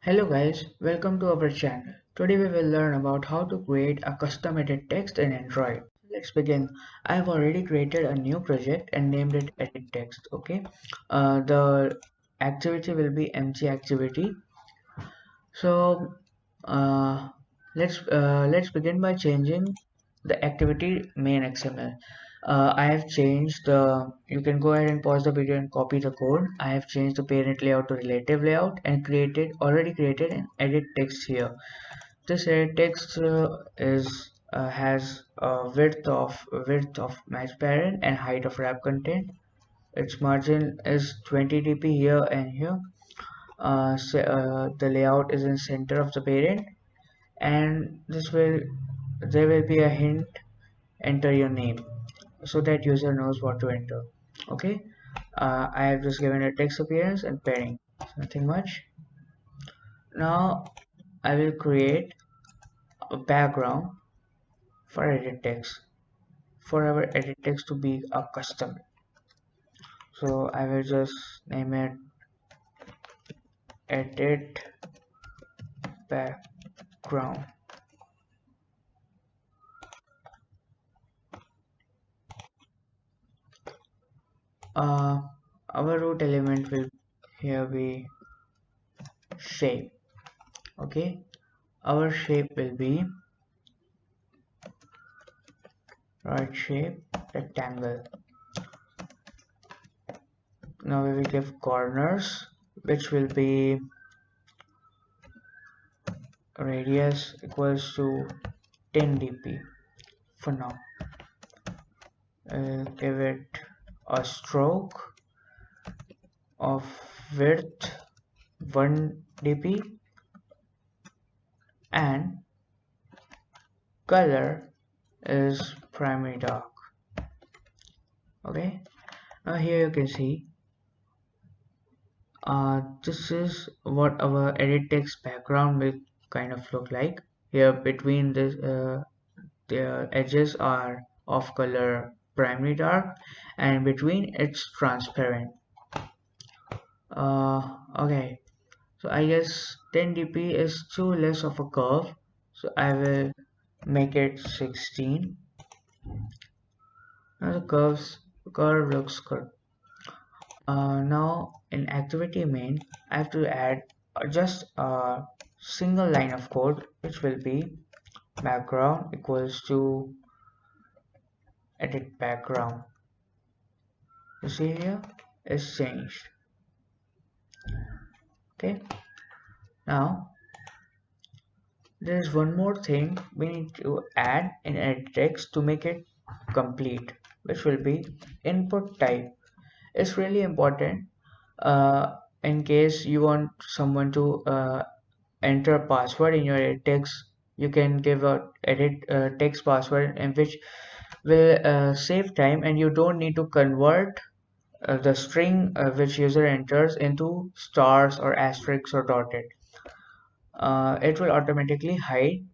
Hello guys, welcome to our channel. Today we will learn about how to create a custom edit text in Android. Let's begin. I have already created a new project and named it edit text. Okay, the activity will be MC activity. So uh, let's begin by changing the activity main XML. I have changed the. You can go ahead and pause the video and copy the code. I have changed the parent layout to relative layout and already created an edit text here. This edit text is has a width of match parent and height of wrap content. Its margin is 20 dp here and here. The layout is in center of the parent, and there will be a hint: enter your name, so that user knows what to enter. Okay, I have just given a text appearance and padding, nothing much. Now I will create a background for edit text, for our edit text to be a custom. So I will just name it edit background. uh, our root element will here be shape. Okay, our shape will be right shape rectangle. Now we will give corners, which will be radius equals to 10 dp for now. Give it a stroke of width 1 dp and color is primary dark. Okay, now here you can see this is what our edit text background will kind of look like. Here between this the edges are of color primary dark, and between it's transparent. Okay, so I guess 10 dp is too less of a curve, so I will make it 16. Now the curve looks good. Now in activity main, I have to add just a single line of code, which will be background equals to edit background. You see here is changed. Okay, now there is one more thing we need to add in edit text to make it complete, which will be input type. It's really important in case you want someone to enter a password in your edit text. You can give a edit text password, in which will save time, and you don't need to convert the string which user enters into stars or asterisks or dotted. It will automatically hide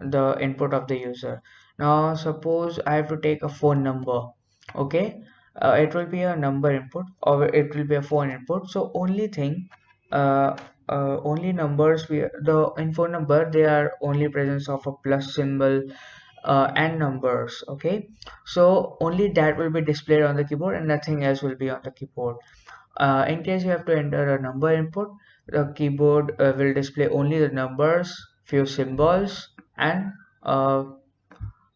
the input of the user. Now suppose I have to take a phone number. Okay, it will be a number input or it will be a phone input. So only thing, uh, only numbers, the info number, they are only presence of a plus symbol and numbers. Okay, so only that will be displayed on the keyboard and nothing else will be on the keyboard. In case you have to enter a number input, the keyboard will display only the numbers, few symbols, and I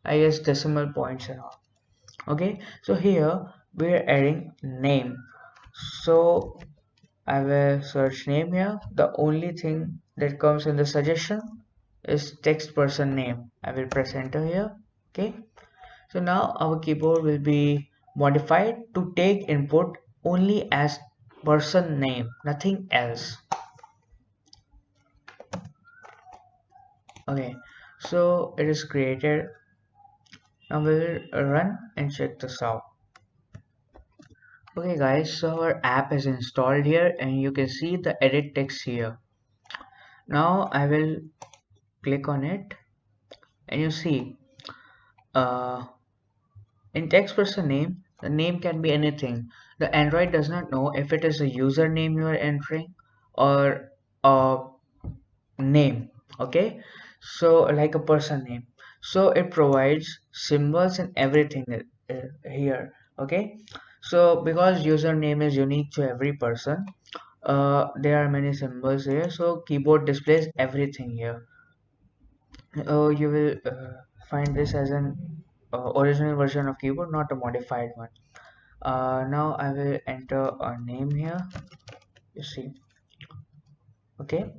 guess decimal points and all. Okay, so here we are adding name. So I will search name here. The only thing that comes in the suggestion is text person name. I will press enter here. Okay, so now our keyboard will be modified to take input only as person name, nothing else. Okay, so it is created. Now we will run and check this out. Okay guys, so our app is installed here and you can see the edit text here. Now I will click on it and you see uh, in text person name, the name can be anything. The Android does not know if it is a username you are entering or a name. Okay, so like a person name, so it provides symbols and everything here. Okay, so because username is unique to every person, there are many symbols here, so keyboard displays everything here. You will find this as an original version of keyboard, not a modified one. Now I will enter a name here, you see. Okay,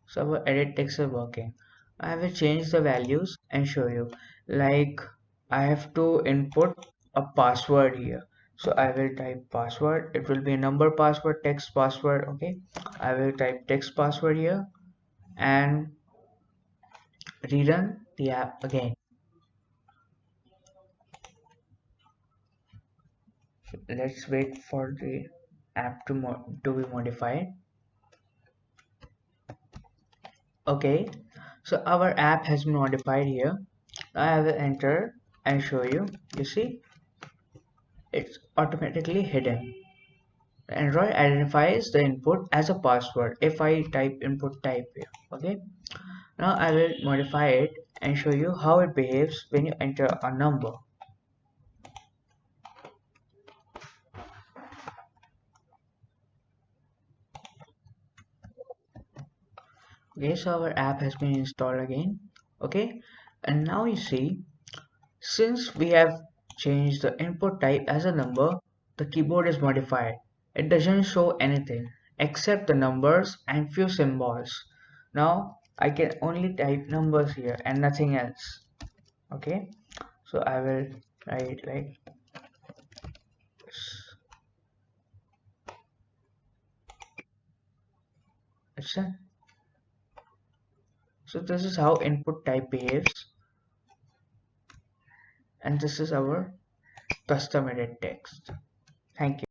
so our edit text is working. I will change the values and show you. Like, I have to input a password here, so I will type password. It will be a number password, text password. Okay, I will type text password here and rerun the app again. Let's wait for the app to be modified. Okay, so our app has been modified here. I will enter and show you. You see, it's automatically hidden. Android identifies the input as a password if I type input type here. Okay, now I will modify it and show you how it behaves when you enter a number. Okay, so our app has been installed again. Okay, and now you see, since we have changed the input type as a number, the keyboard is modified. It doesn't show anything except the numbers and few symbols. Now I can only type numbers here and nothing else. Okay, so I will write like this. So this is how input type behaves, and this is our custom edit text. Thank you.